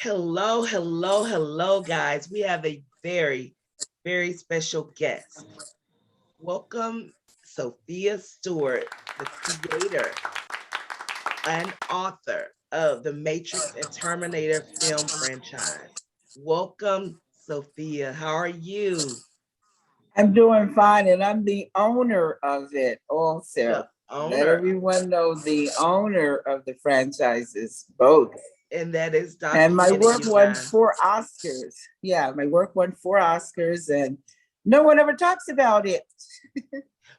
Hello, hello, hello, guys. We have a very, very special guest. Welcome, Sophia Stewart, the creator and author of the Matrix and Terminator film franchise. Welcome, Sophia. How are you? I'm doing fine, and I'm the owner of it also. The Let owner, everyone know the owner of the franchises, both. and that is And my documented, work you won guys. 4 Oscars. Yeah, my work won 4 Oscars, and no one ever talks about it.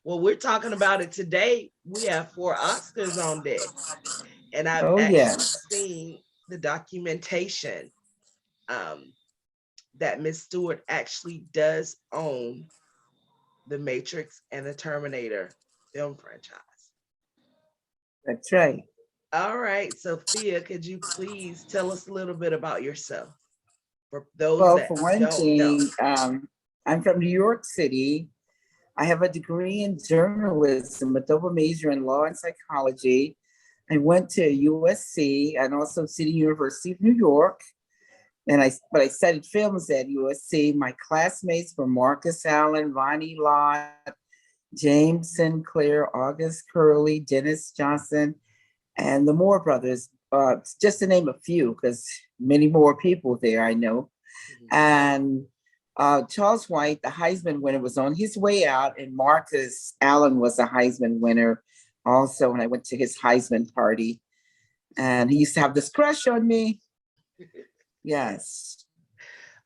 Well, we're talking about it today. We have 4 Oscars on deck. And I've Oh, actually yes. seen the documentation um, that Miss Stewart actually does own the Matrix and the Terminator film franchise. That's right. All right, Sophia, could you please tell us a little bit about yourself for those Well, that for one don't know? thing, I'm from New York City. I have a degree in journalism, a double major in law and psychology. I went to USC and also City University of New York. But I studied films at USC. My classmates were Marcus Allen, Ronnie Lott, James Sinclair, August Curley, Dennis Johnson, and the Moore brothers, just to name a few, because many more people there I know. And Charles White, the Heisman winner, was on his way out, and Marcus Allen was a Heisman winner also, and I went to his Heisman party. And he used to have this crush on me. Yes.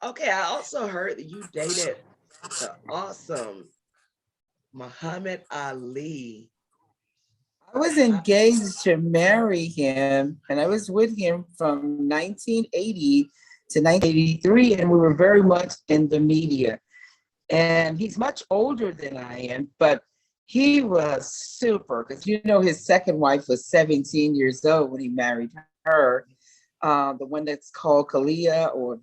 Okay, I also heard that you dated the awesome Muhammad Ali. I was How- engaged to marry him, and I was with him from 1980 to 1983, and we were very much in the media. And he's much older than I am, but he was super, because you know his second wife was 17 years old when he married her. The one that's called Kalia, or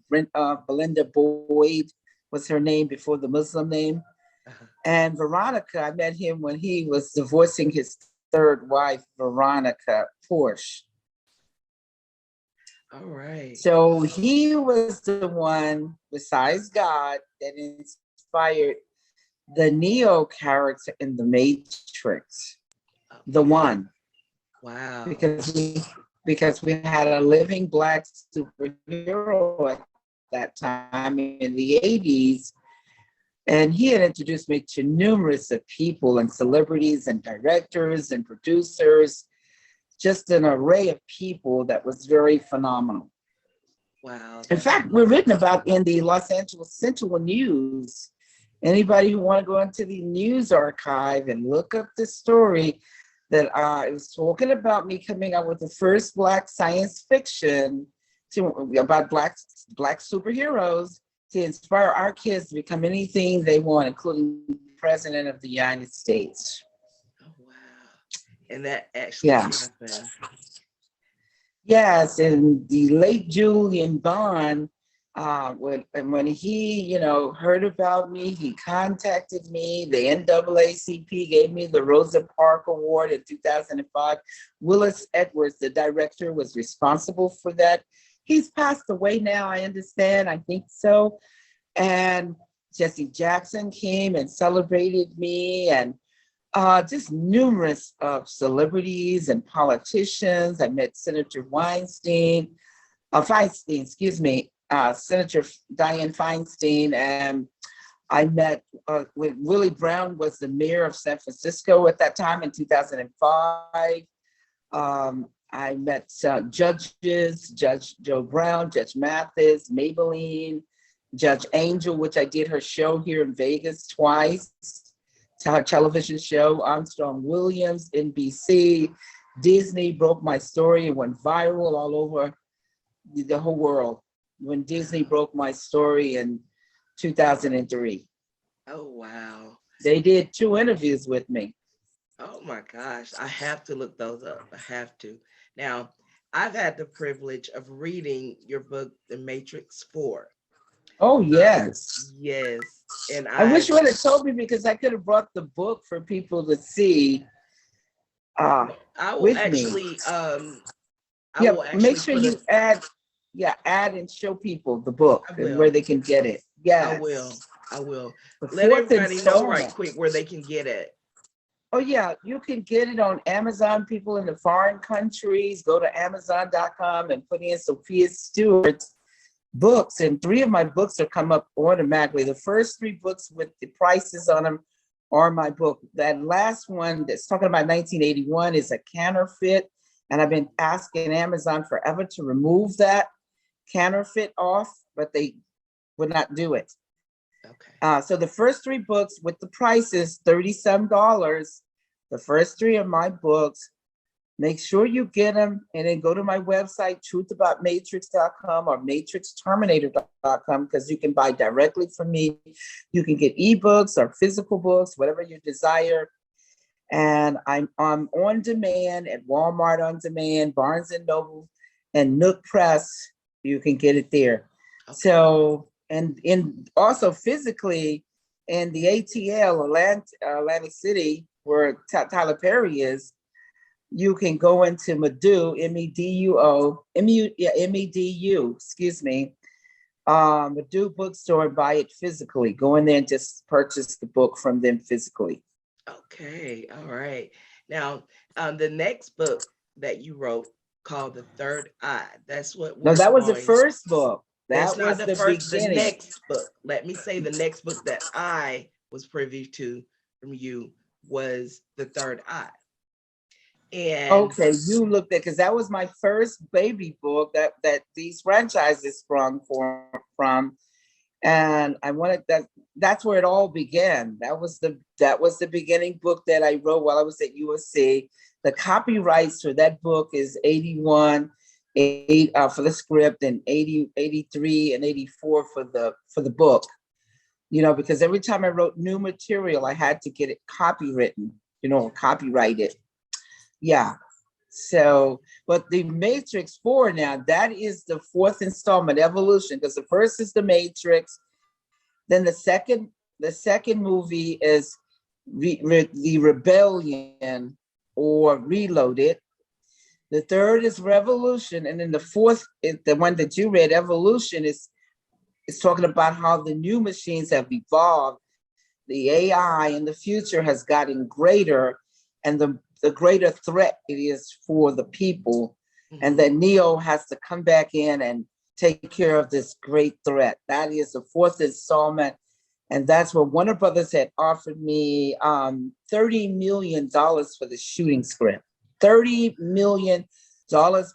Belinda Boyd was her name before the Muslim name. And Veronica, I met him when he was divorcing his third wife, Veronica Porsche. All right. So he was the one, besides God, that inspired the Neo character in the Matrix, the one, Wow. because we had a living Black superhero at that time in the 80s. And he had introduced me to numerous of people and celebrities and directors and producers, just an array of people that was very phenomenal. Wow. In fact, we're written about in the Los Angeles Central News. Anybody who want to go into the news archive and look up the story that it was talking about me coming out with the first Black science fiction about Black superheroes to inspire our kids to become anything they want, including President of the United States. Oh, wow. And that actually happened. Yes, and the late Julian Bond, when he, heard about me, he contacted me. The NAACP gave me the Rosa Parks Award in 2005. Willis Edwards, the director, was responsible for that. He's passed away now, I understand. I think so. And Jesse Jackson came and celebrated me, and just numerous of celebrities and politicians. I met Senator Feinstein, Senator Dianne Feinstein, and I met when Willie Brown was the mayor of San Francisco at that time in 2005. I met judges, Judge Joe Brown, Judge Mathis, Maybelline, Judge Angel, which I did her show here in Vegas twice, her television show, Armstrong Williams, NBC, Disney broke my story and went viral all over the whole world when Disney broke my story in 2003. Oh, wow. They did 2 interviews with me. Oh my gosh, I have to look those up. I have to. Now, I've had the privilege of reading your book, The Matrix 4. Oh, yes. Yes. And I wish you would have told me, because I could have brought the book for people to see I will with actually me. Make sure put you a add, yeah, add and show people the book I and where will. they can get it. I Yes. will. I will. The Let fourth everybody know right installment. quick where they can get it. Oh yeah, you can get it on Amazon. People in the foreign countries, go to Amazon.com and put in Sophia Stewart's books, and 3 of my books will come up automatically. The first 3 books with the prices on them are my book. That last one that's talking about 1981 is a counterfeit, and I've been asking Amazon forever to remove that counterfeit off, but they would not do it. Okay. So the first 3 books with the prices, $30-some. The first 3 of my books. Make sure you get them, and then go to my website, truthaboutmatrix.com or matrixterminator.com, because you can buy directly from me. You can get ebooks or physical books, whatever you desire. And I'm on demand at Walmart on demand, Barnes and Noble, and Nook Press. You can get it there. Okay. So, and also physically in the ATL, Atlantic City, where Tyler Perry is, you can go into Medu, MEDU, excuse me, Medu bookstore and buy it physically. Go in there and just purchase the book from them physically. Okay. All right. Now, the next book that you wrote called The Third Eye. That's what No, we're that was the going. first book. That's That not was the the first, the beginning. next book. Let me say the next book that I was privy to from you was The Third Eye. And Okay, you looked at, because that was my first baby book that these franchises sprung from, and I wanted that. That's where it all began. That was the beginning book that I wrote while I was at USC. The copyrights for that book is 81, 8 for the script, and 80, 83, and 84 for the book. You know, because every time I wrote new material, I had to get it copywritten. You know, copyrighted. Yeah. So, but the Matrix 4 now, that is the 4th installment, Evolution, because the first is the Matrix. Then the second movie is the Rebellion or Reloaded. The third is Revolution. And then the 4th is the one that you read, Evolution, is talking about how the new machines have evolved. The AI in the future has gotten greater, and the greater threat it is for the people, and that Neo has to come back in and take care of this great threat. That is the 4th installment, and that's where Warner Brothers had offered me $30 million for the shooting script. $30 million,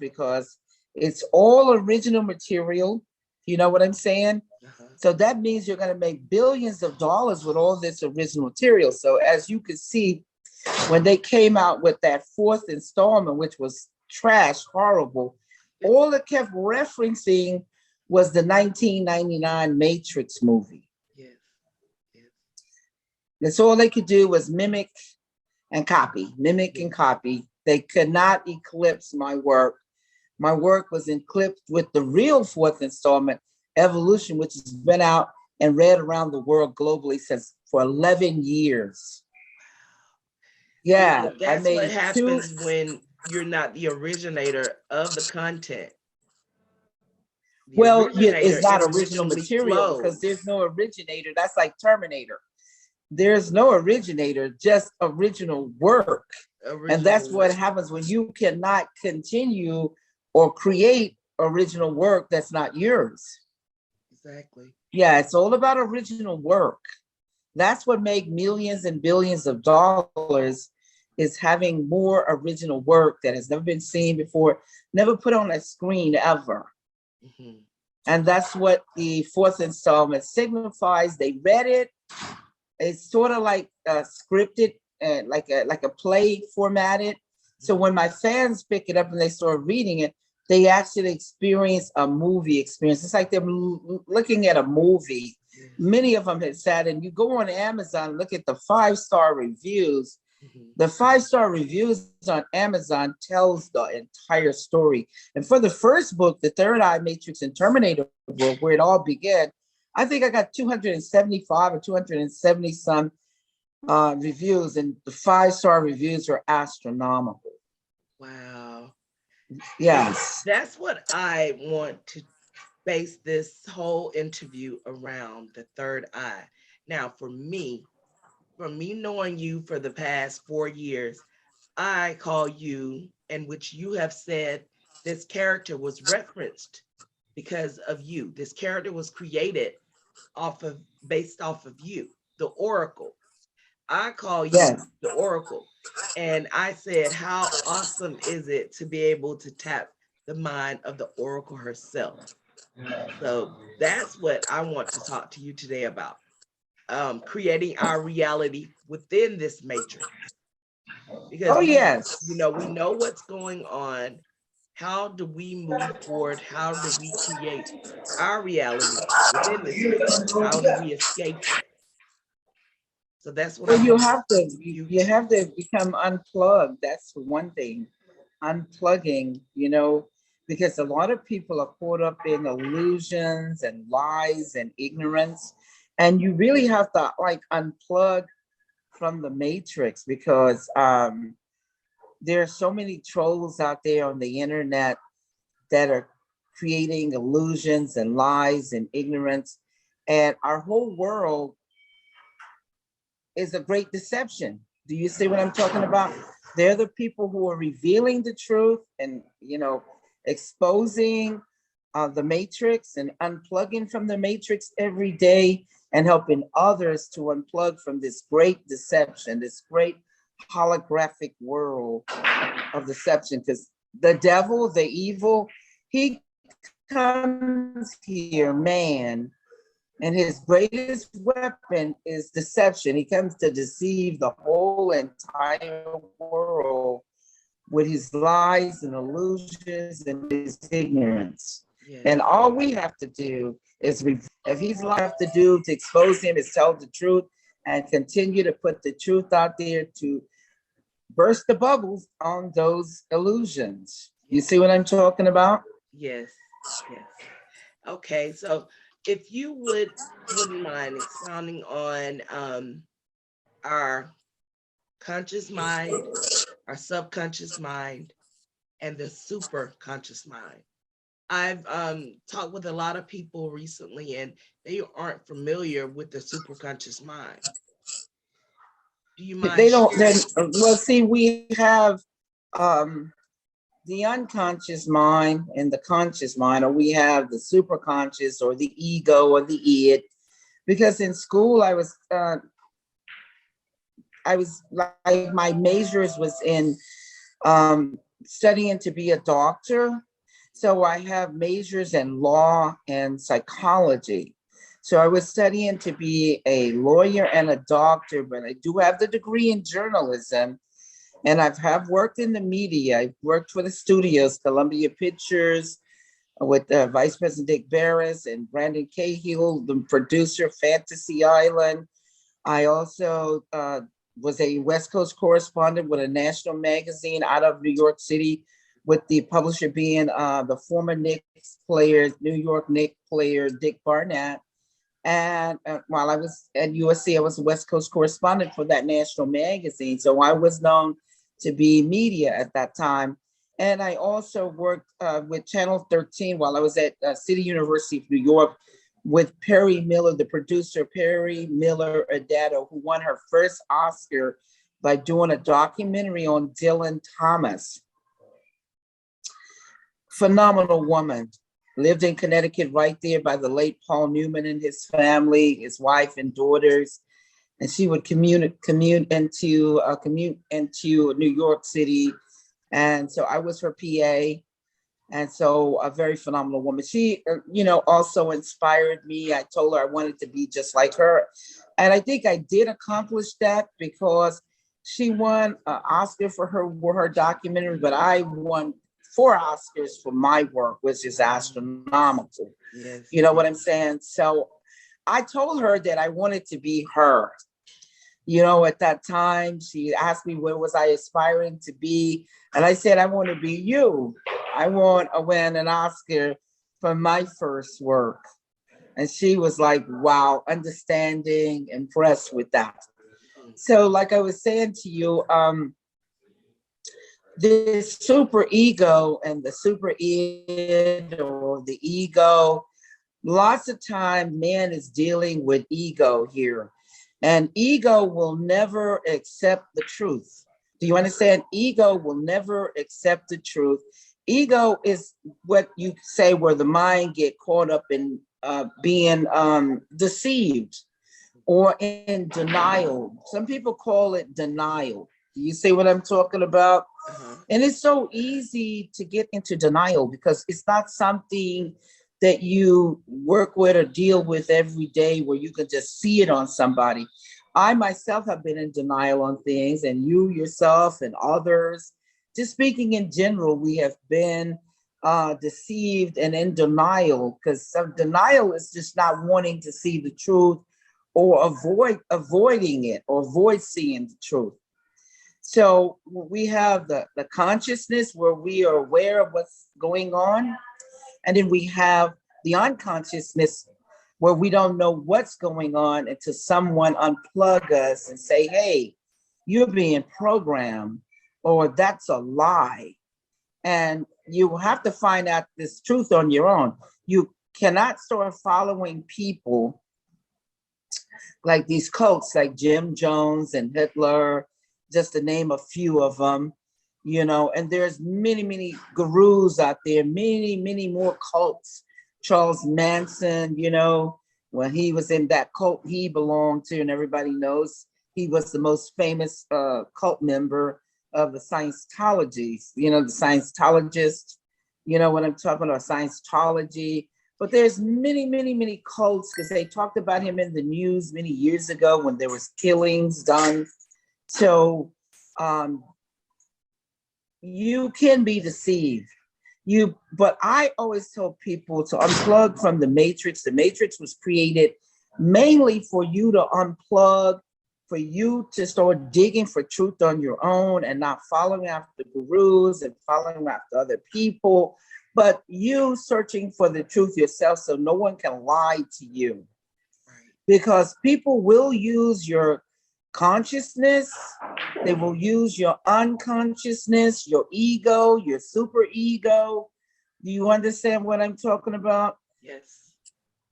because it's all original material. You know what I'm saying? So that means you're going to make billions of dollars with all this original material. So as you can see, when they came out with that 4th installment, which was trash, horrible, all it kept referencing was the 1999 Matrix movie. yes. That's all they could do was mimic and copy. They could not eclipse my work. My work was eclipsed with the real 4th installment, Evolution, which has been out and read around the world globally since for 11 years. Yeah, That's what happens when you're not the originator of the content. Well, it's not original material flows. because there's no originator. That's like Terminator. There's no originator, just original work. And that's what happens when you cannot continue or create original work that's not yours. Exactly. Yeah, it's all about original work. That's what makes millions and billions of dollars, is having more original work that has never been seen before, never put on a screen ever. And that's what the 4th installment signifies. They read it. It's sort of like scripted, like a play formatted. So when my fans pick it up and they start reading it, they actually experience a movie experience. It's like they're looking at a movie. Yes. Many of them had sat, and you go on Amazon, look at the 5-star reviews. The 5-star reviews on Amazon tells the entire story. And for the first book, the Third Eye, Matrix and Terminator book, where it all began, I think I got 275 or 270 some reviews, and the 5-star reviews are astronomical. Wow. Yes. That's what I want base this whole interview around the third eye. Now, from me knowing you for the past 4 years, I call you, in which you have said this character was referenced because of you. This character was created based off of you, the Oracle. I call you Yes. the Oracle. And I said, how awesome is it to be able to tap the mind of the Oracle herself? So that's what I want to talk to you today about. Creating our reality within this matrix. Oh, Because yes. we know what's going on. How do we move forward? How do we create our reality within this matrix? How do we escape it? So that's what I Well, you want have to you you to. have to become unplugged. That's one thing. Unplugging, because a lot of people are caught up in illusions and lies and ignorance. And you really have to like unplug from the matrix because there are so many trolls out there on the internet that are creating illusions and lies and ignorance. And our whole world is a great deception. Do you see what I'm talking about? They're the people who are revealing the truth and, exposing the matrix and unplugging from the matrix every day and helping others to unplug from this great deception, this great holographic world of deception. Because the devil, the evil, he comes here, man, and his greatest weapon is deception. He comes to deceive the whole entire world with his lies and illusions and his ignorance. Yes. And all we have to do is, if he's have to do to expose him, is tell the truth and continue to put the truth out there to burst the bubbles on those illusions. You see what I'm talking about? Yes. Yes. Okay. So if you wouldn't mind expounding on our conscious mind, our subconscious mind, and the super conscious mind. I've talked with a lot of people recently, and they aren't familiar with the superconscious mind. Do you mind They don't, sharing? well, see, we have um, the unconscious mind and the conscious mind, or we have the superconscious or the ego or the id. Because in school, I was like, my majors was in studying to be a doctor. So I have majors in law and psychology. So I was studying to be a lawyer and a doctor, but I do have the degree in journalism. And have worked in the media. I've worked for the studios, Columbia Pictures, with Vice President Dick Barris and Brandon Cahill, the producer, Fantasy Island. I also was a West Coast correspondent with a national magazine out of New York City, with the publisher being the former Knicks player, New York Knicks player, Dick Barnett. And while I was at USC, I was a West Coast correspondent for that national magazine. So I was known to be media at that time. And I also worked with Channel 13 while I was at City University of New York with Perry Miller, the producer, Perry Miller Adato, who won her first Oscar by doing a documentary on Dylan Thomas. Phenomenal woman. Lived in Connecticut right there by the late Paul Newman and his family, his wife and daughters. And she would commute into New York City. And so I was her PA. And so a very phenomenal woman. She, also inspired me. I told her I wanted to be just like her. And I think I did accomplish that because she won an Oscar for her documentary, but I won 4 Oscars for my work, which is astronomical. Yes. You know what I'm saying? So I told her that I wanted to be her. At that time, she asked me what was I aspiring to be. And I said, I want to be you. I want to win an Oscar for my first work. And she was like, wow, understanding, impressed with that. So like I was saying to you, this super ego and the super id or the ego Lots of time, man is dealing with ego here, and ego will never accept the truth. Do you understand? Ego will never accept the truth. Ego is what you say where the mind get caught up in being deceived or in denial. Some people call it denial. Do you see what I'm talking about? Uh-huh. And it's so easy to get into denial because it's not something that you work with or deal with every day where you can just see it on somebody. I myself have been in denial on things, and you yourself and others, just speaking in general, we have been deceived and in denial, because some denial is just not wanting to see the truth or avoiding it or avoid seeing the truth. So we have the consciousness where we are aware of what's going on. And then we have the unconsciousness where we don't know what's going on until someone unplug us and say, hey, you're being programmed, or that's a lie. And you have to find out this truth on your own. You cannot start following people like these cults like Jim Jones and Hitler, just to name a few of them, and there's many gurus out there, many more cults. Charles Manson, when he was in that cult he belonged to, and everybody knows he was the most famous cult member of the Scientologies, the Scientologists, what I'm talking about, Scientology. But there's many cults, because they talked about him in the news many years ago when there was killings done. So you can be deceived. But I always tell people to unplug from the Matrix. The Matrix was created mainly for you to unplug, for you to start digging for truth on your own and not following after gurus and following after other people, but you searching for the truth yourself so no one can lie to you. Because people will use your consciousness, they will use your unconsciousness, your ego, your super ego. Do you understand what I'm talking about? Yes.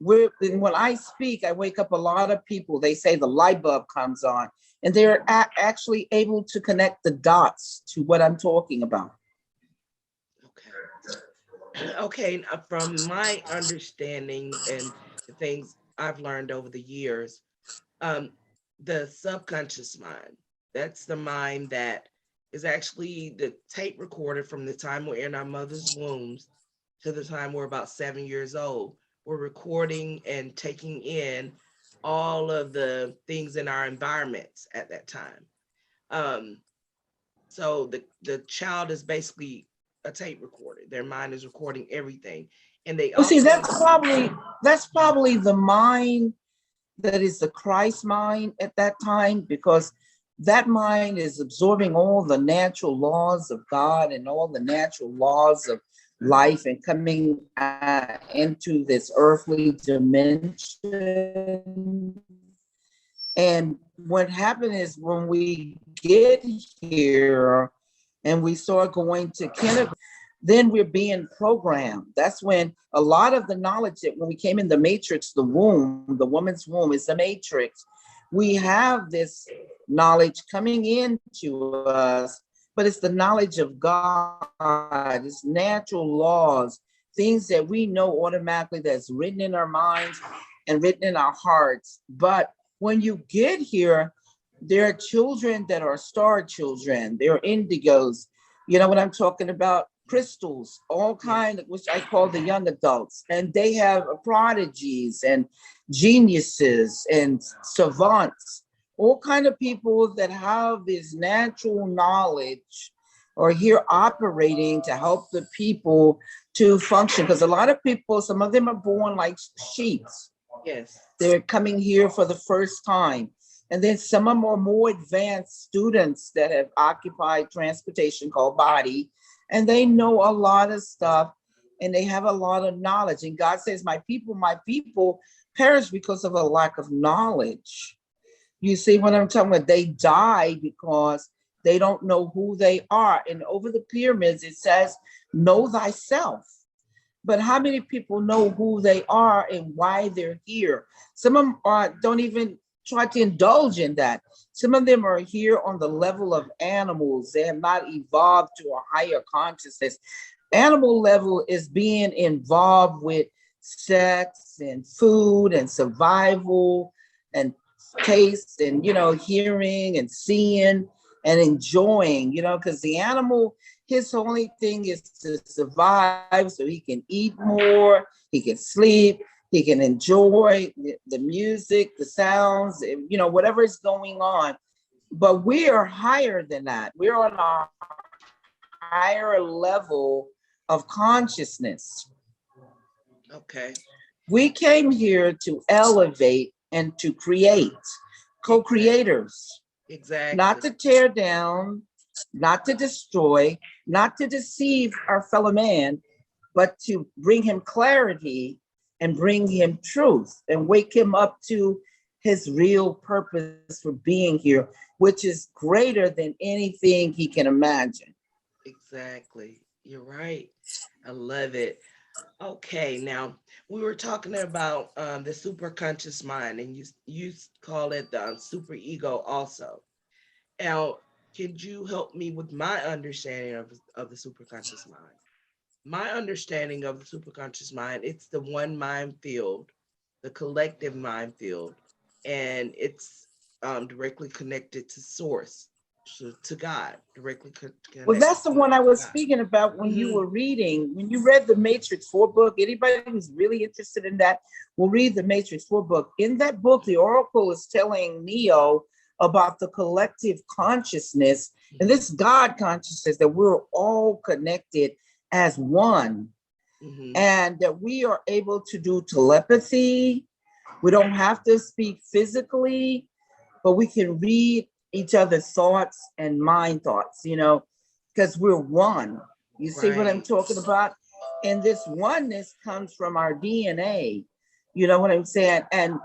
When I speak, I wake up a lot of people. They say the light bulb comes on, and they're actually able to connect the dots to what I'm talking about. Okay. From my understanding and the things I've learned over the years, the subconscious mind, that's the mind that is actually the tape recorder from the time we're in our mother's wombs to the time we're about 7 years old. We're recording and taking in all of the things in our environments at that time. So the child is basically a tape recorder. Their mind is recording everything. And they Well, see, also that's probably the mind that is the Christ mind at that time, because that mind is absorbing all the natural laws of God and all the natural laws of life and coming into this earthly dimension. And what happened is when we get here and we start going to kindergarten, then we're being programmed. That's when a lot of the knowledge that when we came in the matrix, the womb, the woman's womb is the matrix. We have this knowledge coming into us, but it's the knowledge of God, it's natural laws, things that we know automatically that's written in our minds and written in our hearts. But when you get here, there are children that are star children, they're indigos. You know what I'm talking about? Crystals, all kind of, which I call the young adults. And they have prodigies and geniuses and savants, all kind of people that have this natural knowledge are here operating to help the people to function. Because a lot of people, some of them are born like sheep. yes, They're coming here for the first time. And then some of them are more advanced students that have occupied transportation called body, and they know a lot of stuff and they have a lot of knowledge. And God says, my people perish because of a lack of knowledge. You see what I'm talking about? They die because they don't know who they are. And over the pyramids, it says, know thyself. but how many people know who they are and why they're here? Some of them don't even try to indulge in that. Some of them are here on the level of animals. They have not evolved to a higher consciousness. Animal level is being involved with sex and food and survival and taste and, hearing and seeing and enjoying, because the animal, his only thing is to survive so he can eat more, he can sleep, he can enjoy the music, the sounds, whatever is going on. But we are higher than that. We're on a higher level of consciousness. Okay. We came here to elevate and to create, co-creators. Exactly. Not to tear down, not to destroy, not to deceive our fellow man, but to bring him clarity and bring him truth and wake him up to his real purpose for being here, which is greater than anything he can imagine. Exactly. You're right. I love it. Okay, now we were talking about the superconscious mind, and you call it the super ego also. Now, can you help me with my understanding of the superconscious mind? My understanding of the superconscious mind, it's the one mind field, the collective mind field, and it's directly connected to source, to God, directly Well, connected that's the one I to was God. speaking about when you were reading, when you read the Matrix 4 book. Anybody who's really interested in that will read the Matrix 4 book. In that book, the Oracle is telling Neo about the collective consciousness and this God consciousness, that we're all connected as one, and that we are able to do telepathy. We don't have to speak physically, but we can read each other's thoughts and mind thoughts, because we're one. You see what I'm talking about? And this oneness comes from our DNA. You know what I'm saying? And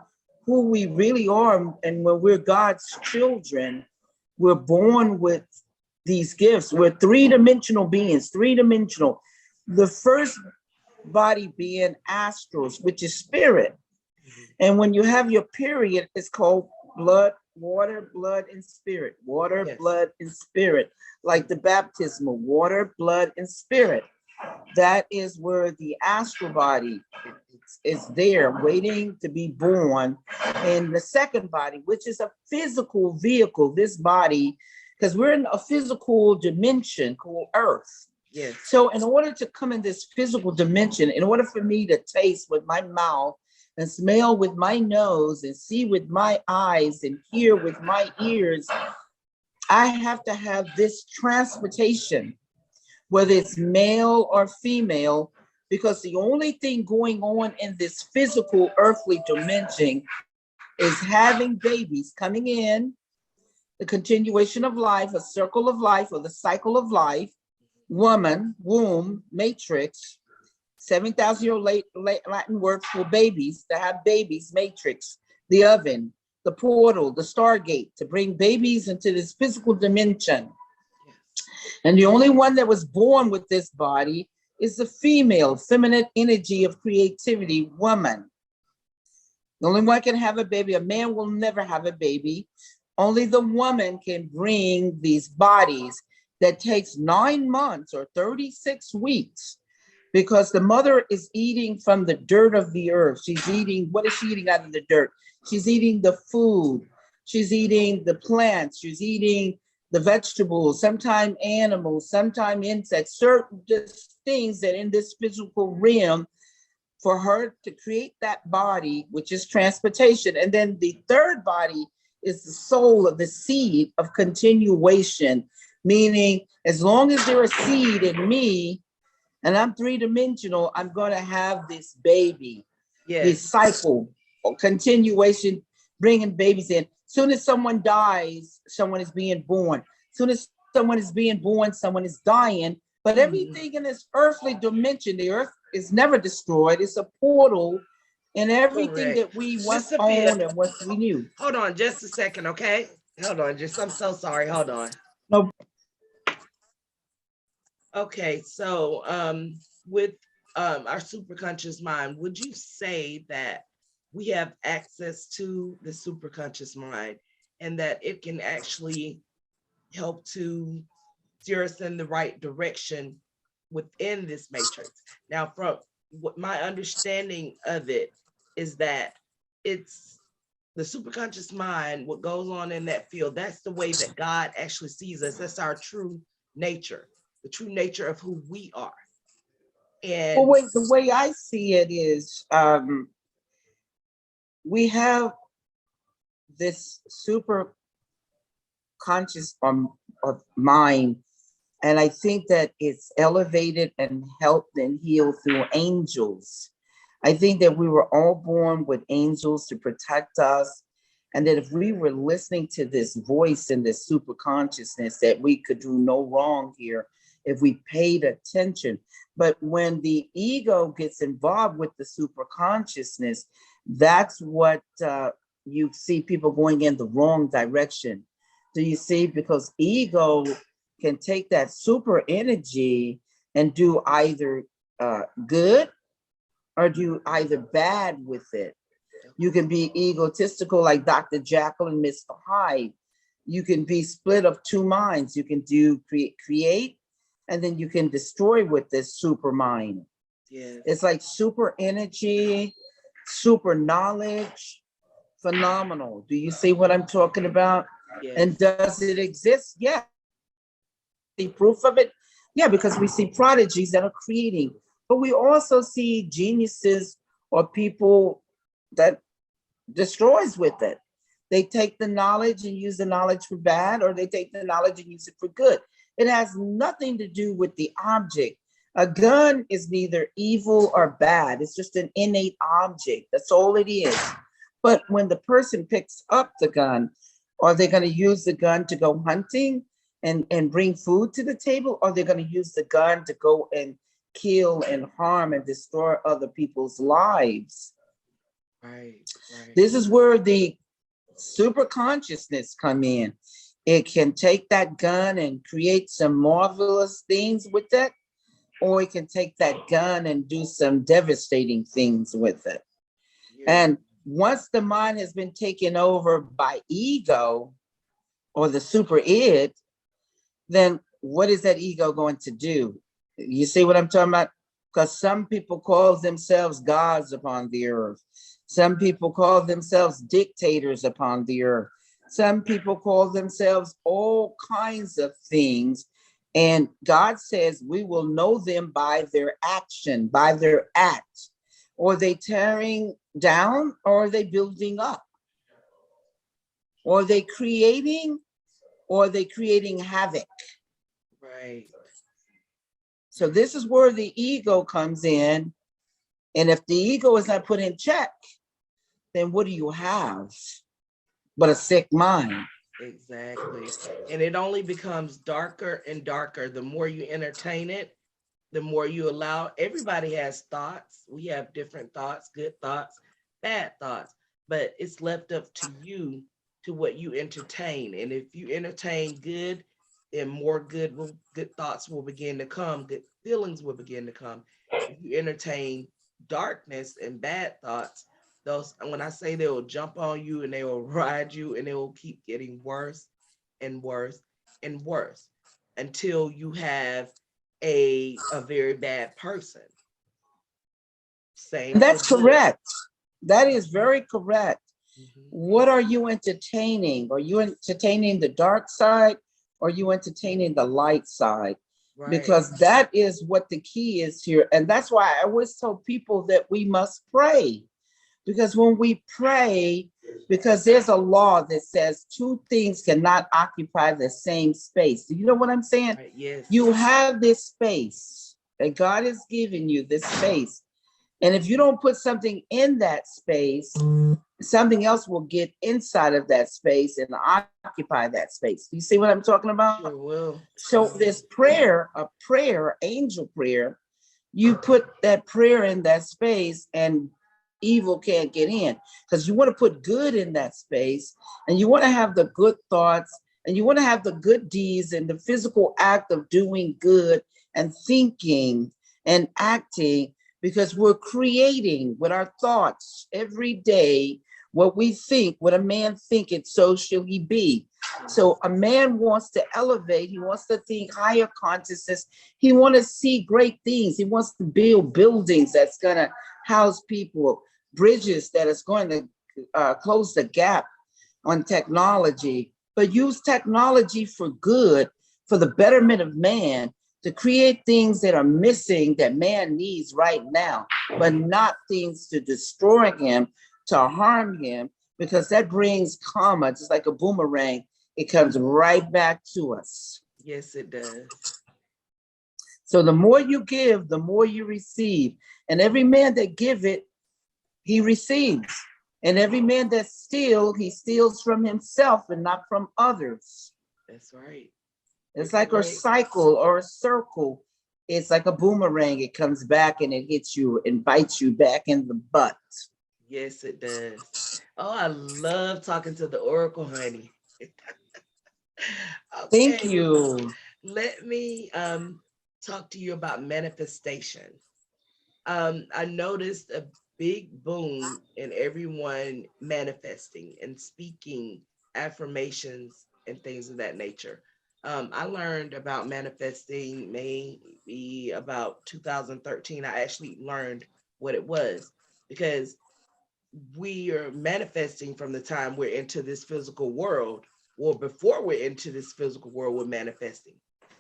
who we really are. And when we're God's children, we're born with these gifts. We're three-dimensional beings, three-dimensional. The first body being astrals, which is spirit. And when you have your period, it's called blood, water, blood, and spirit. Water, blood, and spirit. Like the baptismal, water, blood, and spirit. That is where the astral body is there, waiting to be born. And the second body, which is a physical vehicle, this body, because we're in a physical dimension called Earth. Yes. So in order to come in this physical dimension, in order for me to taste with my mouth and smell with my nose and see with my eyes and hear with my ears, I have to have this transportation, whether it's male or female, because the only thing going on in this physical earthly dimension is having babies coming in, the continuation of life, a circle of life, or the cycle of life, woman, womb, matrix, 7,000-year-old Latin word for babies, to have babies, matrix, the oven, the portal, the stargate, to bring babies into this physical dimension. And the only one that was born with this body is the female, feminine energy of creativity, woman. The only one can have a baby. A man will never have a baby. Only the woman can bring these bodies that takes 9 months or 36 weeks, because the mother is eating from the dirt of the earth. She's eating, what is she eating out of the dirt? She's eating the food. She's eating the plants. She's eating the vegetables, sometimes animals, sometimes insects, certain just things that in this physical realm, for her to create that body, which is transportation. And then the third body is the soul of the seed of continuation, meaning as long as there is seed in me and I'm three-dimensional, I'm going to have this baby, this cycle or continuation, bringing babies in. Soon as someone dies, someone is being born. Soon as someone is being born, someone is dying. But everything in this earthly dimension, the earth is never destroyed. It's a portal, and everything that we once owned and once we knew. Hold on just a second, okay? Hold on, I'm so sorry. Hold on. No. Okay, so with our superconscious mind, would you say that we have access to the superconscious mind and that it can actually help to steer us in the right direction within this matrix? Now, from what my understanding of it is that it's the superconscious mind, what goes on in that field, that's the way that God actually sees us. That's our true nature, the true nature of who we are. And Well, wait, the way I see it is we have this super conscious of mind, and I think that it's elevated and helped and healed through angels. I think that we were all born with angels to protect us, and that if we were listening to this voice and this super consciousness, that we could do no wrong here if we paid attention. But when the ego gets involved with the super consciousness, that's what you see people going in the wrong direction. Do you see? Because ego can take that super energy and do either good or do either bad with it. You can be egotistical like Dr. Jekyll and Mr. Hyde. You can be split of two minds. You can do create, and then you can destroy with this super mind. yes, It's like super energy, super knowledge, phenomenal. Do you see what I'm talking about? yes, And does it exist? Yeah. See proof of it? Yeah, because we see prodigies that are creating, but we also see geniuses or people that destroys with it. They take the knowledge and use the knowledge for bad, or they take the knowledge and use it for good. It has nothing to do with the object. A gun is neither evil or bad. It's just an innate object. That's all it is. But when the person picks up the gun, are they going to use the gun to go hunting and bring food to the table? Or are they going to use the gun to go and kill and harm and destroy other people's lives? right, right. This is where the super consciousness come in. It can take that gun and create some marvelous things with it, or it can take that gun and do some devastating things with it. Yeah. And once the mind has been taken over by ego or the super id, then what is that ego going to do? You see what I'm talking about? Because some people call themselves gods upon the earth. Some people call themselves dictators upon the earth. Some people call themselves all kinds of things. And God says we will know them by their action, by their act. Or are they tearing down, or are they building up? Or are they creating, or are they creating havoc? Right. So this is where the ego comes in. And if the ego is not put in check, then what do you have but a sick mind? Exactly. And it only becomes darker and darker the more you entertain it, the more you allow. Everybody has thoughts. We have different thoughts, good thoughts, bad thoughts, but it's left up to you to what you entertain. And if you entertain good, then more good thoughts will begin to come, good feelings will begin to come. If you entertain darkness and bad thoughts, those, when I say they will jump on you and they will ride you and they will keep getting worse and worse and worse until you have a very bad person. Same for That's good. correct. That is very correct. Mhm. What are you entertaining? Are you entertaining the dark side, or are you entertaining the light side? Right. Because that is what the key is here. And that's why I always tell people that we must pray. Because when we pray, because there's a law that says two things cannot occupy the same space. Do you know what I'm saying? Right. Yes. You have this space that God has given you, this space. And if you don't put something in that space, something else will get inside of that space and occupy that space. You see what I'm talking about? Sure will. So this prayer, a prayer, angel prayer, you put that prayer in that space and evil can't get in, because you want to put good in that space, and you want to have the good thoughts, and you want to have the good deeds and the physical act of doing good and thinking and acting. because we're creating with our thoughts every day. What we think, what a man thinketh, so shall he be. So a man wants to elevate. He wants to think higher consciousness. He wants to see great things. He wants to build buildings that's going to house people, bridges that is going to close the gap on technology, but use technology for good, for the betterment of man, to create things that are missing that man needs right now, but not things to destroy him, to harm him, because that brings karma, just like a boomerang. It comes right back to us. Yes, it does. So the more you give, the more you receive. And every man that giveth, he receives. And every man that steals, he steals from himself and not from others. That's right. It's like a cycle or a circle. It's like a boomerang. It comes back and it hits you and bites you back in the butt. Yes, it does. Oh, I love talking to the Oracle, honey. Thank Okay, you. let me talk to you about manifestation. I noticed a big boom in everyone manifesting and speaking affirmations and things of that nature. I learned about manifesting maybe about 2013. I actually learned what it was because we are manifesting from the time we're into this physical world, or before we're into this physical world, we're manifesting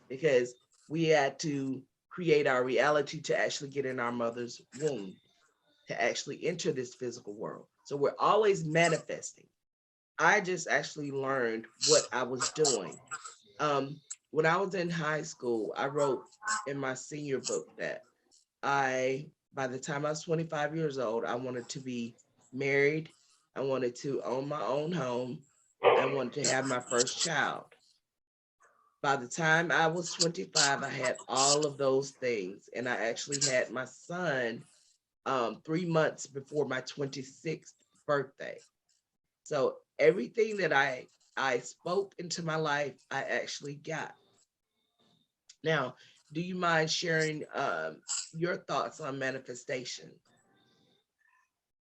because we had to create our reality to actually get in our mother's womb, to actually enter this physical world. So we're always manifesting. I just actually learned what I was doing. When I was in high school, I wrote in my senior book that by the time I was 25 years old, I wanted to be married. I wanted to own my own home. I wanted to have my first child. By the time I was 25, I had all of those things. And I actually had my son 3 months before my 26th birthday. So everything that I spoke into my life, I actually got. Now, do you mind sharing your thoughts on manifestation?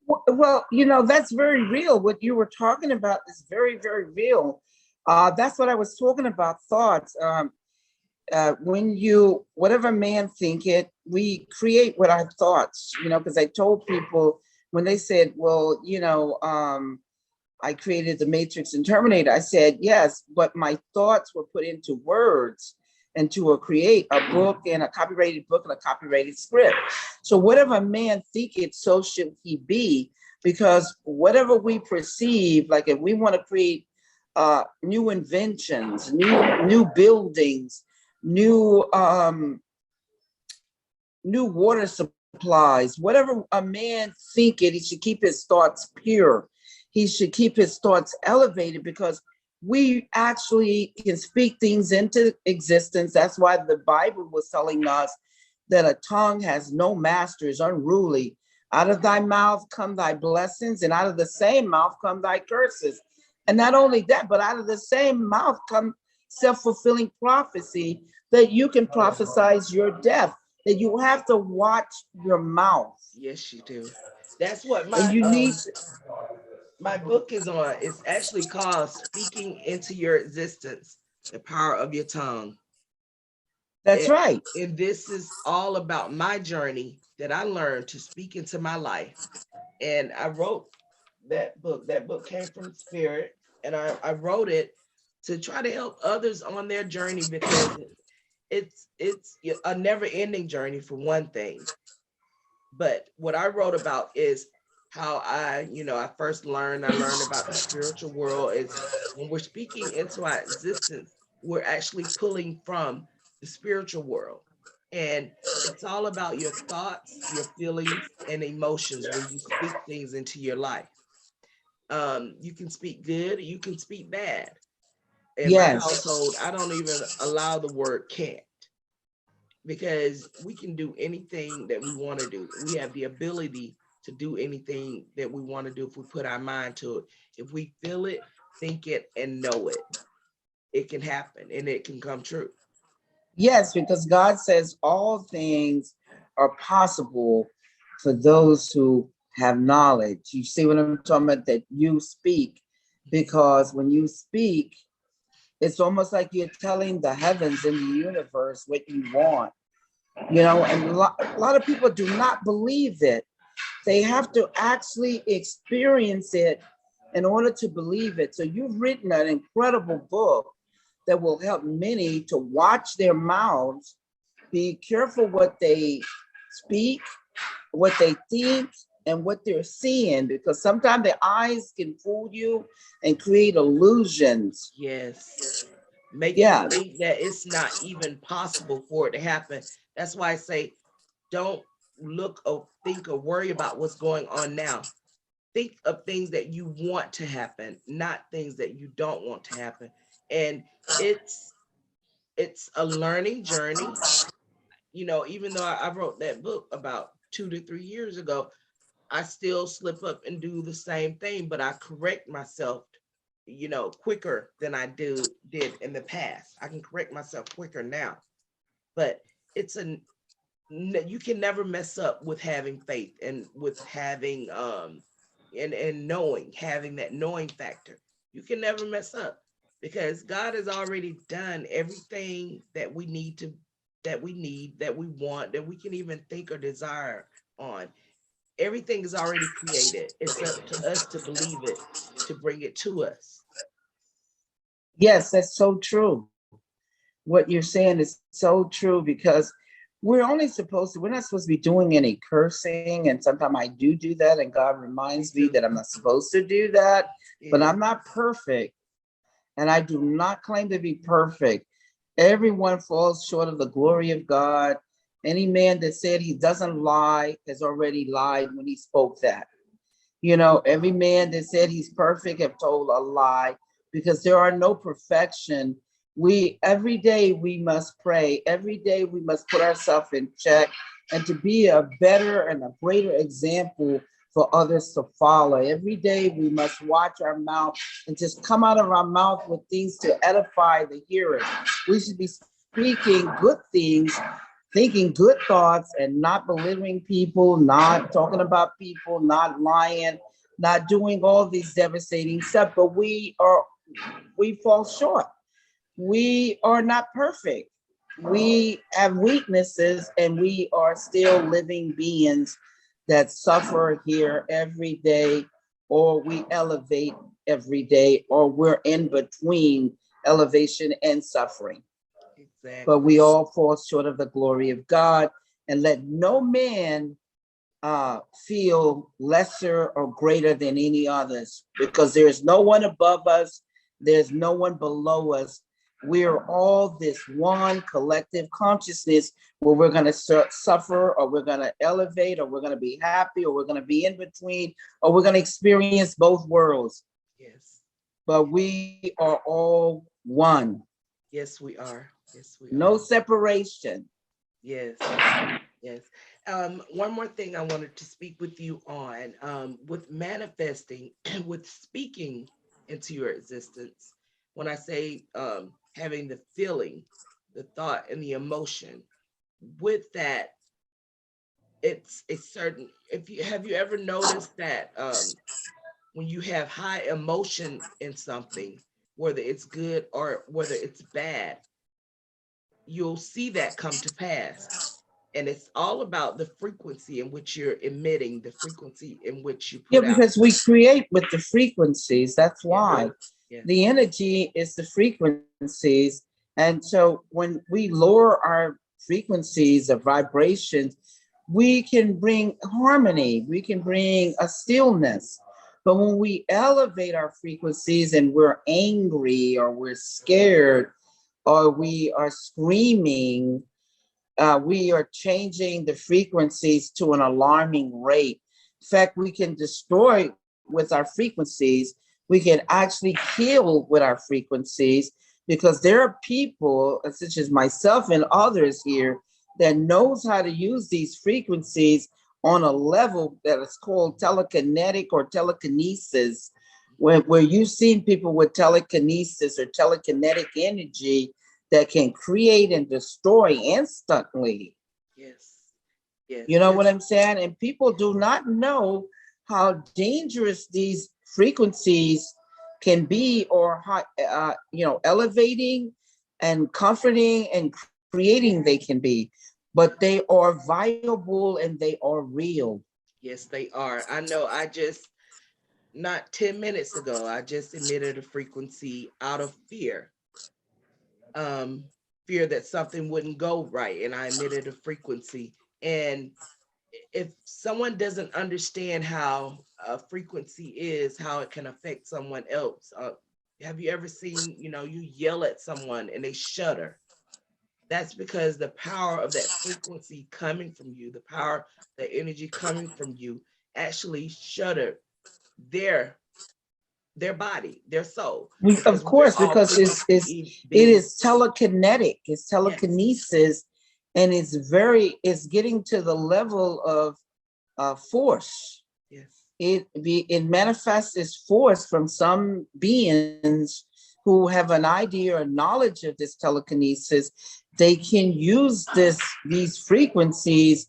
Well, that's very real. What you were talking about is very, very real. That's what I was talking about, thoughts. Whatever man think it, we create with our thoughts, because I told people when they said, well, I created the Matrix and Terminator. I said, yes, but my thoughts were put into words and to create a book and a copyrighted book and a copyrighted script. So whatever man thinketh, so should he be, because whatever we perceive, like if we want to create new inventions, new buildings, new water supplies, whatever a man thinketh, he should keep his thoughts pure. He should keep his thoughts elevated, because we actually can speak things into existence. That's why the Bible was telling us that a tongue has no master, is unruly. Out of thy mouth come thy blessings, and out of the same mouth come thy curses. And not only that, but out of the same mouth come self-fulfilling prophecy, that you can prophesize your death, that you have to watch your mouth. Yes, you do. That's what And you need my book is on. It's actually called Speaking into Your Existence, the Power of Your Tongue. that's right. And this is all about my journey that I learned to speak into my life. And I wrote that book. That book came from Spirit, and I wrote it to try to help others on their journey, because it's a never ending journey for one thing. But what I wrote about is how I first I learned about the spiritual world. Is when we're speaking into our existence, we're actually pulling from the spiritual world. And it's all about your thoughts, your feelings, and emotions when you speak things into your life. You can speak good, you can speak bad. In my Yes. household, I don't even allow the word can't, because we can do anything that we want to do. We have the ability to do anything that we want to do if we put our mind to it. If we feel it, think it, and know it, it can happen and it can come true. Yes, because God says all things are possible for those who have knowledge. You see what I'm talking about? That you speak, because when you speak, it's almost like you're telling the heavens and the universe what you want, and a lot of people do not believe it. They have to actually experience it in order to believe it. So you've written an incredible book that will help many to watch their mouths, be careful what they speak, what they think, and what they're seeing, because sometimes the eyes can fool you and create illusions. Yes. Make you Yeah. think that it's not even possible for it to happen. That's why I say, don't look or think or worry about what's going on now. Think of things that you want to happen, not things that you don't want to happen. And it's it's a learning journey. Even though I wrote that book about 2 to 3 years ago, I still slip up and do the same thing, but I correct myself, quicker than I did in the past. I can correct myself quicker now. But it's you can never mess up with having faith and with having and having that knowing factor. You can never mess up because God has already done everything that we want, that we can even think or desire on. Everything is already created. It's up to us to believe it, to bring it to us. Yes, that's so true. What you're saying is so true, because we're not supposed to be doing any cursing. And sometimes I do that. And God reminds me that I'm not supposed to do that, but Yeah. I'm not perfect. And I do not claim to be perfect. Everyone falls short of the glory of God. Any man that said he doesn't lie has already lied when he spoke that. Every man that said he's perfect have told a lie, because there are no perfection. Every day we must pray. Every day we must put ourselves in check, and to be a better and a greater example for others to follow. Every day we must watch our mouth and just come out of our mouth with things to edify the hearer. We should be speaking good things, thinking good thoughts, and not belittling people, not talking about people, not lying, not doing all these devastating stuff. But we fall short. We are not perfect. We have weaknesses, and we are still living beings that suffer here every day, or we elevate every day, or we're in between elevation and suffering. Exactly. But we all fall short of the glory of God. And let no man feel lesser or greater than any others, because there's no one above us, there's no one below us. We're all this one collective consciousness, where we're going to suffer, or we're going to elevate, or we're going to be happy, or we're going to be in between, or we're going to experience both worlds. Yes. But we are all one. Yes, we are. Yes, we No are. separation. Yes. Yes. One more thing I wanted to speak with you on, with manifesting, with speaking into your existence. When I say having the feeling, the thought, and the emotion, with that, it's a certain. If you have you ever noticed that when you have high emotion in something, whether it's good or whether it's bad, you'll see that come to pass. And it's all about the frequency in which you're emitting, the frequency in which you Yeah, put out. because we create with the frequencies. That's Yes. why. Yes. The energy is the frequencies. And so when we lower our frequencies of vibrations, we can bring harmony, we can bring a stillness. But when we elevate our frequencies and we're angry, or we're scared, or we are screaming, we are changing the frequencies to an alarming rate. In fact, we can destroy with our frequencies. We can actually heal with our frequencies, because there are people such as myself and others here that knows how to use these frequencies on a level that is called telekinetic or telekinesis, where you've seen people with telekinesis or telekinetic energy that can create and destroy instantly. Yes. Yes. You know what I'm saying? And people do not know how dangerous these frequencies can be, or how, elevating and comforting and creating they can be. But they are viable and they are real. Yes, they are. I know. Not 10 minutes ago, I just emitted a frequency out of fear. Um, Fear that something wouldn't go right. And I emitted a frequency. And if someone doesn't understand how a frequency is, how it can affect someone else, have you ever seen, you yell at someone and they shudder? That's because the power of that frequency coming from you, the power, the energy coming from you, actually shuddered their their body, their soul, Of because we're course, all because frequency it beings. is telekinetic, it's Yes, telekinesis, and it's getting to the level of force. yes, It manifests as force from some beings who have an idea or knowledge of this telekinesis. They can use these frequencies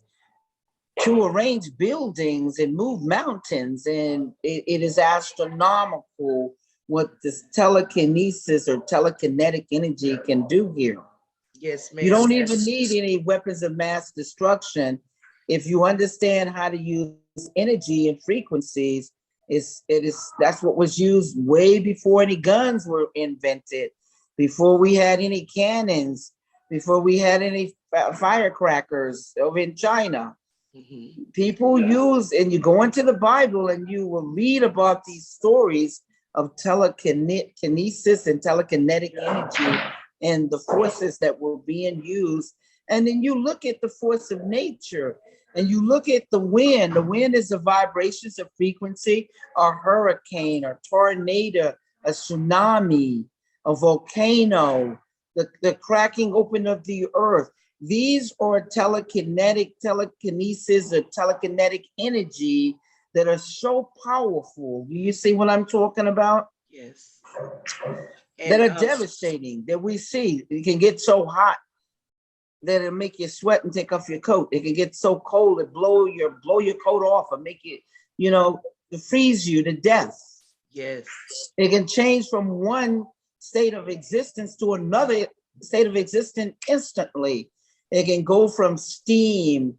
to arrange buildings and move mountains, and it is astronomical what this telekinesis or telekinetic energy can do here. yes, You ma'am. don't even need any weapons of mass destruction if you understand how to use energy and frequencies. That's what was used way before any guns were invented, before we had any cannons, before we had any firecrackers over in China. Hmm. People use, and you go into the Bible and you will read about these stories of telekinesis and telekinetic energy and the forces that were being used. And then you look at the force of nature and you look at the wind. The wind is the vibrations of frequency, a hurricane, a tornado, a tsunami, a volcano, the cracking open of the earth. These are telekinesis, or telekinetic energy that are so powerful. Do you see what I'm talking about? Yes. That And are devastating, that we see. It can get so hot that it'll make you sweat and take off your coat. It can get so cold it blow your coat off and make it, to freeze you to death. yes, It can change from one state of existence to another state of existence instantly. It can go from steam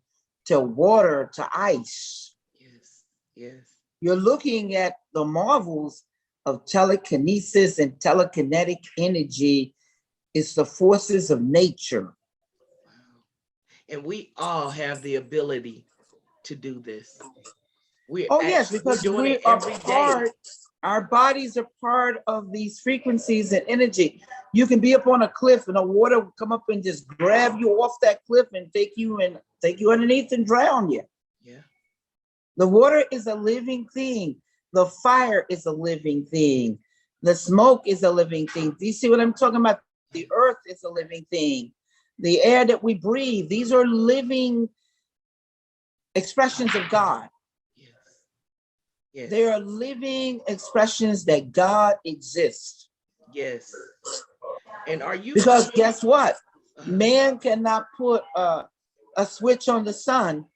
to water to ice. yes, yes. You're looking at the marvels of telekinesis and telekinetic energy. It's the forces of nature. Wow. And we all have the ability to do this. Oh, yes, We're because doing it we are every day. part, our bodies are part of these frequencies and energy. You can be up on a cliff and the water will come up and just grab you off that cliff and take you underneath and drown you. Yeah. The water is a living thing. The fire is a living thing. The smoke is a living thing. Do you see what I'm talking about? The earth is a living thing. The air that we breathe, these are living expressions of God. Yes. They Yes. are living expressions that God exists. Yes. And are you Because familiar? guess what? Uh-huh. Man cannot put a switch on the sun.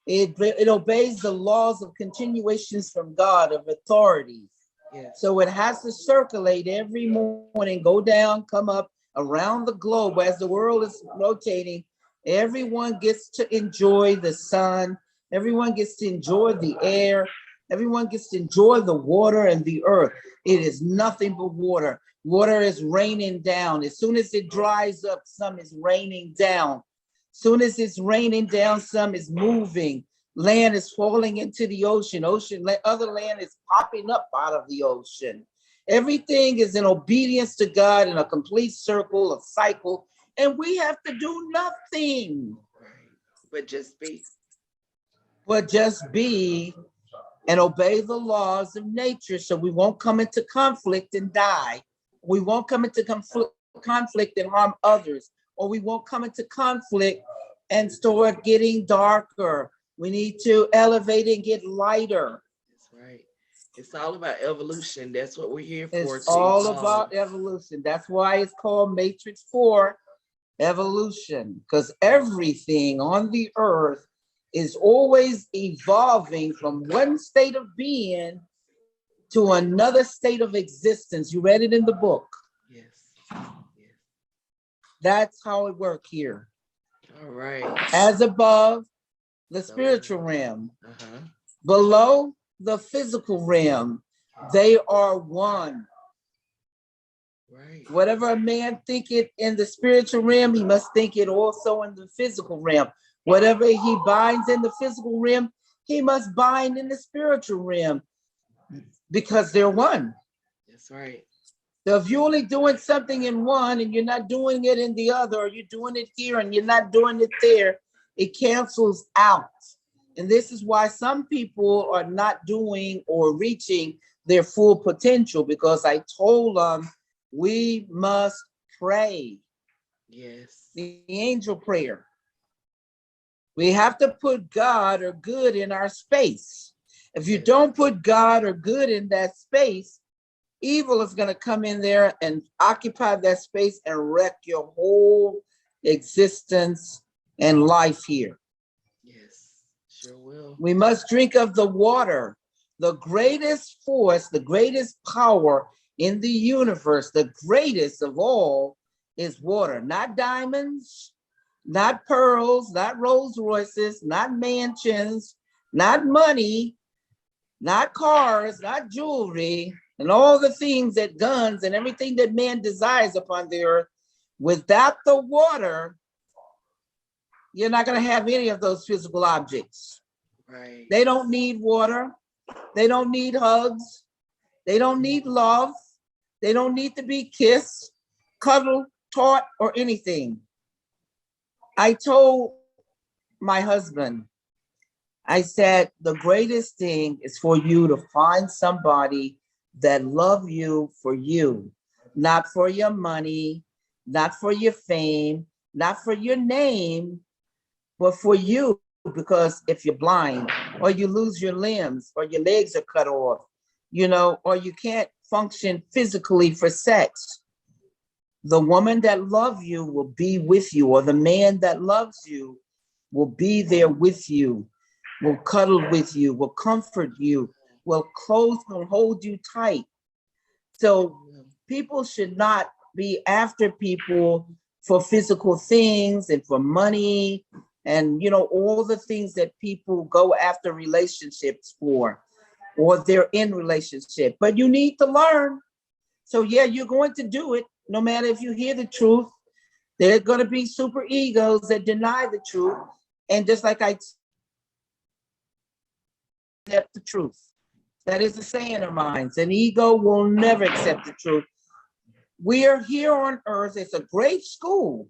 It obeys the laws of continuations from God, of authority. Yes. So it has to circulate every morning, go down, come up around the globe as the world is rotating. Everyone gets to enjoy the sun. Everyone gets to enjoy the air. Everyone gets to enjoy the water and the earth. It is nothing but water. Water is raining down. As soon as it dries up, some is raining down. Soon as it's raining down, some is moving. Land is falling into the ocean. Other land is popping up out of the ocean. Everything is in obedience to God in a complete circle of cycle, and we have to do nothing Right. But just be. but just be and obey the laws of nature, so we won't come into conflict and die. We won't come into conflict and harm others, or we won't come into conflict and start getting darker. We need to elevate and get lighter. That's right. It's all about evolution. That's what we're here for, It's to all evolve. about evolution. That's why it's called Matrix 4 evolution, because everything on the earth is always evolving from one state of being to another state of existence. You read it in the book. Yes. Yes. That's how it works here. All right. As above, the spiritual realm. Uh-huh. Below, the physical realm. They are one. Right. Whatever a man thinketh in the spiritual realm, he must think it also in the physical realm. Whatever he binds in the physical realm, he must bind in the spiritual realm, because they're one. That's right. So if you're only doing something in one and you're not doing it in the other, or you're doing it here and you're not doing it there, it cancels out. And this is why some people are not doing or reaching their full potential, because I told them we must pray. Yes. The angel prayer. We have to put God or good in our space. If you don't put God or good in that space, evil is going to come in there and occupy that space and wreck your whole existence and life here. Yes, sure will. We must drink of the water. The greatest force, the greatest power in the universe, the greatest of all is water. Not diamonds, not pearls, not Rolls Royces, not mansions, not money, not cars, not jewelry, and all the things that guns and everything that man desires upon the earth. Without the water, you're not going to have any of those physical objects. Right. They don't need water. They don't need hugs. They don't need love. They don't need to be kissed, cuddled, taught, or anything. I told my husband, I said, the greatest thing is for you to find somebody that love you for you, not for your money, not for your fame, not for your name, but for you. Because if you're blind, or you lose your limbs, or your legs are cut off, or you can't function physically for sex, the woman that loves you will be with you, or the man that loves you will be there with you, will cuddle with you, will comfort you, will clothe and hold you tight. So people should not be after people for physical things and for money and, all the things that people go after relationships for, or they're in relationship. But you need to learn. So yeah, you're going to do it. No matter if you hear the truth, there are going to be super egos that deny the truth. And just like I accept the truth. That is the saying of mine. An ego will never accept the truth. We are here on earth. It's a great school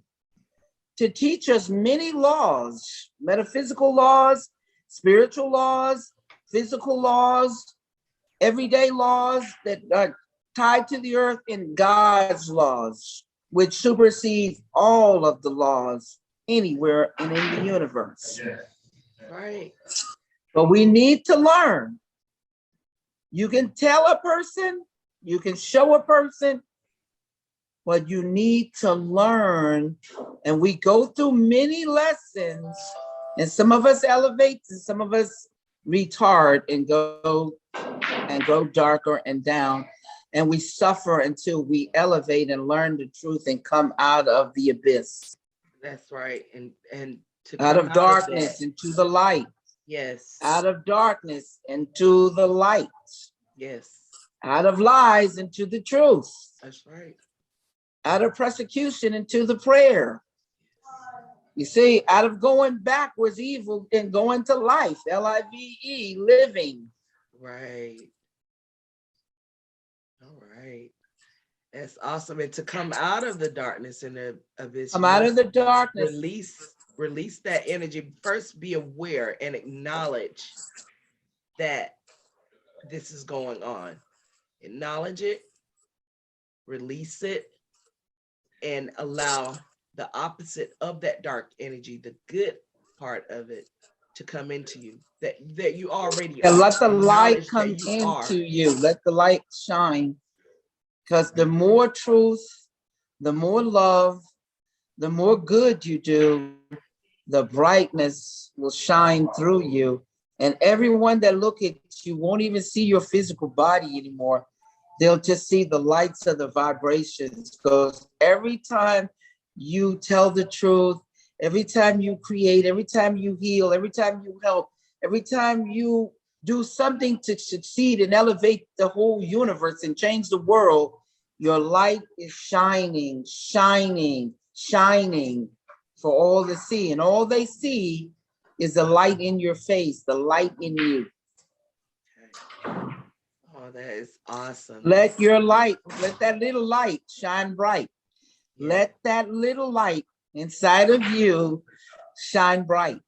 to teach us many laws, metaphysical laws, spiritual laws, physical laws, everyday laws that are tied to the earth, and God's laws, which supersedes all of the laws anywhere and in the universe. Right. But we need to learn. You can tell a person, you can show a person, but you need to learn. And we go through many lessons, and some of us elevate and some of us retard and go darker and down. And we suffer until we elevate and learn the truth and come out of the abyss. That's right. And to out of darkness into the light. Yes. Out of darkness into the light. Yes. Out of lies into the truth. That's right. Out of persecution into the prayer. You see, out of going backwards, evil, and going to life, L-I-V-E, living. Right. All right. That's awesome. And to come out of the darkness and the abyss. Come out of the darkness. Release that energy. First, be aware and acknowledge that this is going on. Acknowledge it, release it, and allow the opposite of that dark energy, the good part of it, to come into you. That you already are. And let the light come into you. Let the light shine. Because the more truth, the more love, the more good you do, the brightness will shine through you. And everyone that look at you won't even see your physical body anymore. They'll just see the lights of the vibrations. Because every time you tell the truth, every time you create, every time you heal, every time you help, every time you do something to succeed and elevate the whole universe and change the world, your light is shining, shining, shining for all to see. And all they see is the light in your face, the light in you. Oh, that is awesome. Let your light, let that little light shine bright. Yeah. Let that little light inside of you shine bright.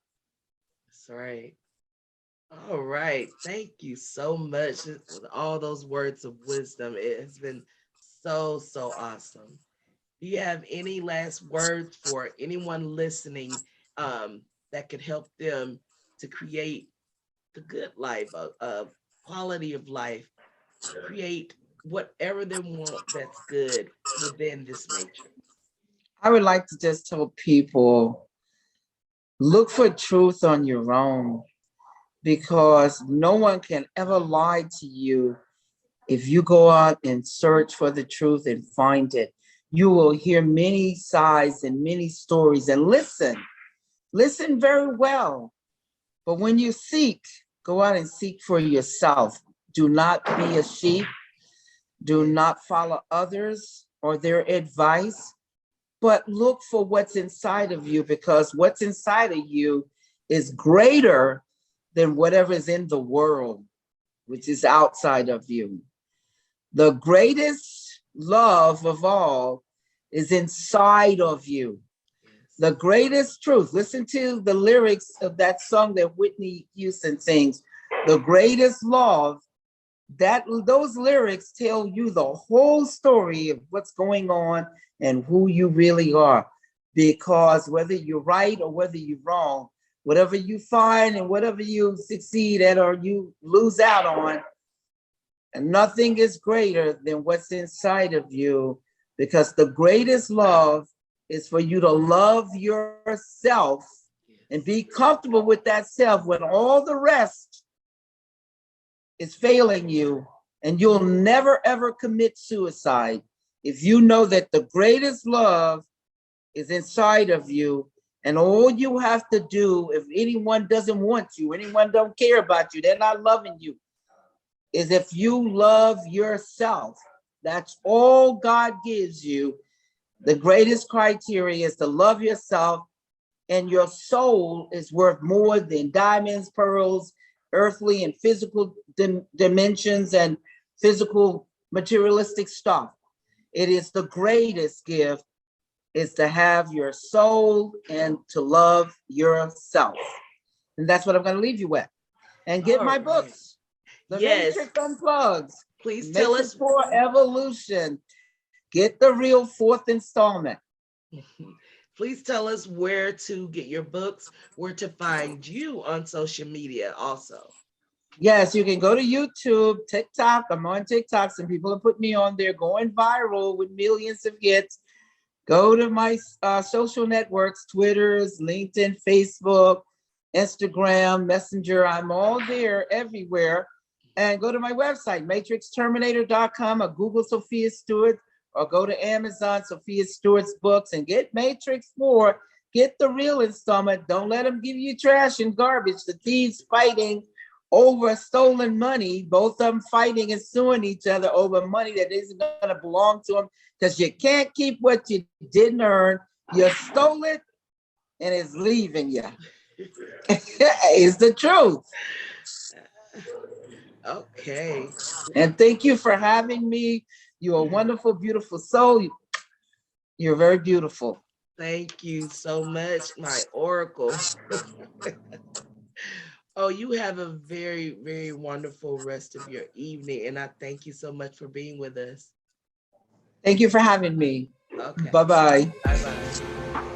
That's right. All right. Thank you so much with all those words of wisdom. It has been so, so awesome. Do you have any last words for anyone listening that could help them to create the good life, of quality of life, create whatever they want that's good within this matrix? I would like to just tell people, look for truth on your own, because no one can ever lie to you. If you go out and search for the truth and find it, you will hear many sides and many stories, and listen very well. But when you seek, go out and seek for yourself. Do not be a sheep. Do not follow others or their advice, but look for what's inside of you, because what's inside of you is greater than whatever is in the world, which is outside of you. The greatest love of all is inside of you. The greatest truth. Listen to the lyrics of that song that Whitney Houston sings. The greatest love, that those lyrics tell you the whole story of what's going on and who you really are. Because whether you're right or whether you're wrong, whatever you find and whatever you succeed at or you lose out on, and nothing is greater than what's inside of you, because the greatest love is for you to love yourself and be comfortable with that self when all the rest is failing you, and you'll never ever commit suicide if you know that the greatest love is inside of you. And all you have to do, if anyone doesn't want you, anyone don't care about you, they're not loving you, is if you love yourself. That's all God gives you. The greatest criteria is to love yourself, and your soul is worth more than diamonds, pearls, earthly and physical dimensions and physical materialistic stuff. It is the greatest gift, is to have your soul and to love yourself. And that's what I'm going to leave you with. And get my books. The Matrix Unplugged. Please tell Matrix us 4 Evolution. Get the real fourth installment. Please tell us where to get your books, where to find you on social media also. Yes, you can go to YouTube, TikTok. I'm on TikTok. Some people have put me on there, going viral with millions of hits. Go to my social networks, Twitter's, LinkedIn, Facebook, Instagram, Messenger. I'm all there, everywhere. And go to my website, matrixterminator.com, or Google Sophia Stewart, or go to Amazon, Sophia Stewart's books, and get Matrix 4. Get the real installment. Don't let them give you trash and garbage. The thieves fighting over stolen money, both of them fighting and suing each other over money that isn't going to belong to them, because you can't keep what you didn't earn. You stole it and it's leaving you. It's the truth. Okay. And thank you for having me. You're a wonderful, beautiful soul. You're very beautiful. Thank you so much, my oracle. Oh, you have a very, very wonderful rest of your evening. And I thank you so much for being with us. Thank you for having me. Okay. Bye-bye. Bye-bye.